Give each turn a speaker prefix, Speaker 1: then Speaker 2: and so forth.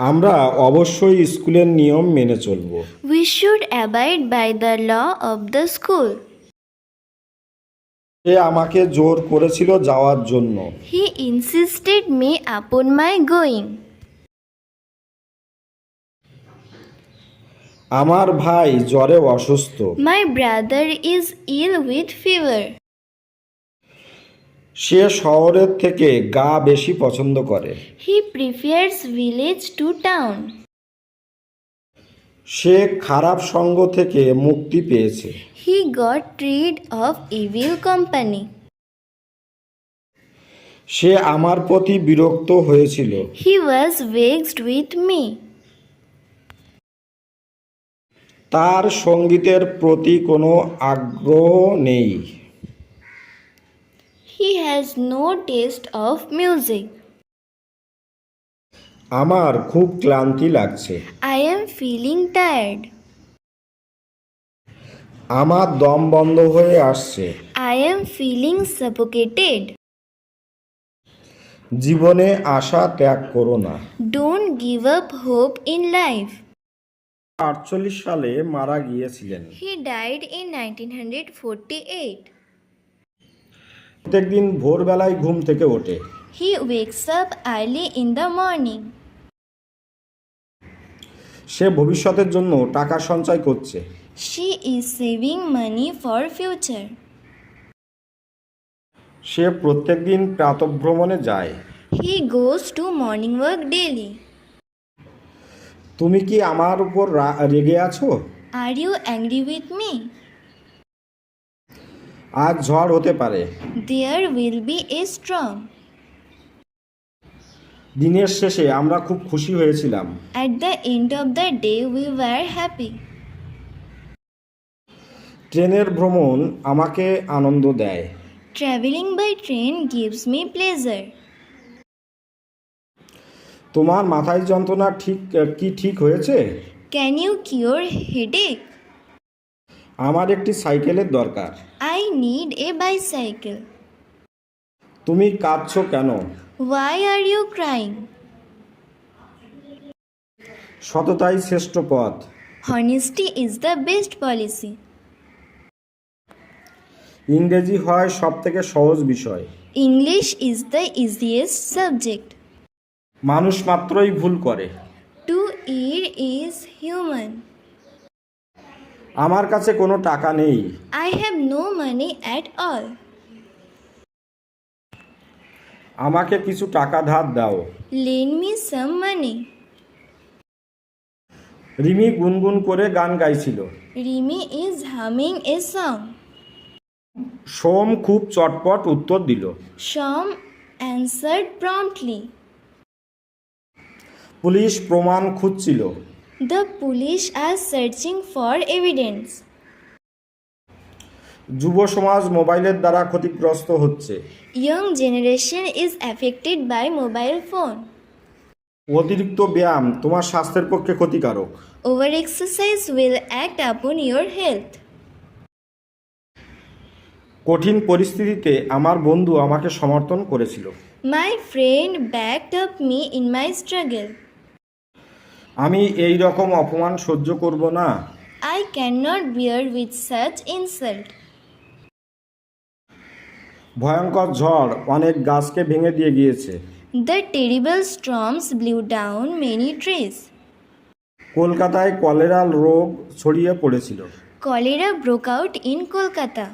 Speaker 1: আমরা অবশ্যই স্কুলের নিয়ম মেনে চলব।
Speaker 2: We should abide by the law of the school.
Speaker 1: সে আমাকে জোর করেছিল যাওয়ার জন্য।
Speaker 2: He insisted me upon my going.
Speaker 1: আমার ভাই জ্বরে অসুস্থ।
Speaker 2: My brother is ill with fever.
Speaker 1: সে শহরের থেকে গা বেশি পছন্দ করে।
Speaker 2: He prefers village to town.
Speaker 1: সে খারাপ সঙ্গ থেকে মুক্তি পেয়েছে।
Speaker 2: He got rid of evil company.
Speaker 1: সে আমার প্রতি বিরক্ত হয়েছিল।
Speaker 2: He was vexed with me.
Speaker 1: তার সঙ্গীতের প্রতি কোনো আগ্রহ নেই।
Speaker 2: He has no taste of music.
Speaker 1: আমার খুব ক্লান্তি লাগছে।
Speaker 2: I am feeling tired.
Speaker 1: আমার দম বন্ধ হয়ে আসছে।
Speaker 2: I am feeling suffocated.
Speaker 1: জীবনে আশা ত্যাগ করো না।
Speaker 2: Don't give up hope in life.
Speaker 1: 48 সালে মারা গিয়েছিলেন।
Speaker 2: He died in 1948.
Speaker 1: প্রত্যেকদিন ভোরবেলায় ঘুম থেকে ওঠে।
Speaker 2: He wakes up early in the morning.
Speaker 1: সে ভবিষ্যতের জন্য টাকা সঞ্চয় করছে।
Speaker 2: She is saving money for future.
Speaker 1: সে প্রত্যেকদিন প্রাতঃভ্রমণে যায়।
Speaker 2: He goes to morning work daily.
Speaker 1: তুমি কি আমার উপর রেগে আছো?
Speaker 2: Are you angry with me?
Speaker 1: আজ ঝড় হতে পারে।
Speaker 2: There will be a storm.
Speaker 1: দিনের শেষে আমরা খুব খুশি হয়েছিলাম।
Speaker 2: At the end of the day, we were happy.
Speaker 1: ট্রেনের ভ্রমণ আমাকে আনন্দ দেয়।
Speaker 2: Traveling by train gives me pleasure.
Speaker 1: তোমার মাথায় যন্ত্রণা ঠিক হয়েছে?
Speaker 2: Can you cure headache?
Speaker 1: আমার একটি সাইকেলের দরকার।
Speaker 2: I need a bicycle.
Speaker 1: তুমি কাঁদছো কেন?
Speaker 2: Why are you crying?
Speaker 1: সততাই শ্রেষ্ঠ পথ।
Speaker 2: Honesty is the best policy.
Speaker 1: ইংরেজি হয় সবথেকে সহজ বিষয়।
Speaker 2: English is the easiest subject.
Speaker 1: মানুষ মাত্রই ভুল করে।
Speaker 2: To err is human.
Speaker 1: আমার কাছে কোনো টাকা নেই।
Speaker 2: I have no money at all.
Speaker 1: আমাকে কিছু টাকা ধার দাও।
Speaker 2: Lend me some money.
Speaker 1: Rimi গুনগুন করে গান গাইছিল।
Speaker 2: Rimi is humming a song.
Speaker 1: সোম খুব চটপট উত্তর দিল।
Speaker 2: Sham answered promptly.
Speaker 1: পুলিশ প্রমাণ খুঁজছিল।
Speaker 2: The police are searching for evidence.
Speaker 1: যুব সমাজ মোবাইলের দ্বারা ক্ষতিগ্রস্ত হচ্ছে।
Speaker 2: Young generation is affected by mobile phone.
Speaker 1: অতিরিক্ত ব্যায়াম তোমার স্বাস্থ্যের পক্ষে ক্ষতিকারক।
Speaker 2: Overexercise will act upon your health.
Speaker 1: কঠিন পরিস্থিতিতে আমার বন্ধু আমাকে সমর্থন করেছিল।
Speaker 2: My friend backed up me in my struggle.
Speaker 1: আমি এই রকম অপমান সহ্য করব না।
Speaker 2: I cannot bear with such insult.
Speaker 1: ভয়ঙ্কর ঝড় অনেক গাছকে ভেঙে দিয়ে গিয়েছে।
Speaker 2: The terrible storms blew down many trees.
Speaker 1: কলকাতায় কলেরা রোগ ছড়িয়ে পড়েছিল।
Speaker 2: Cholera broke out in Kolkata.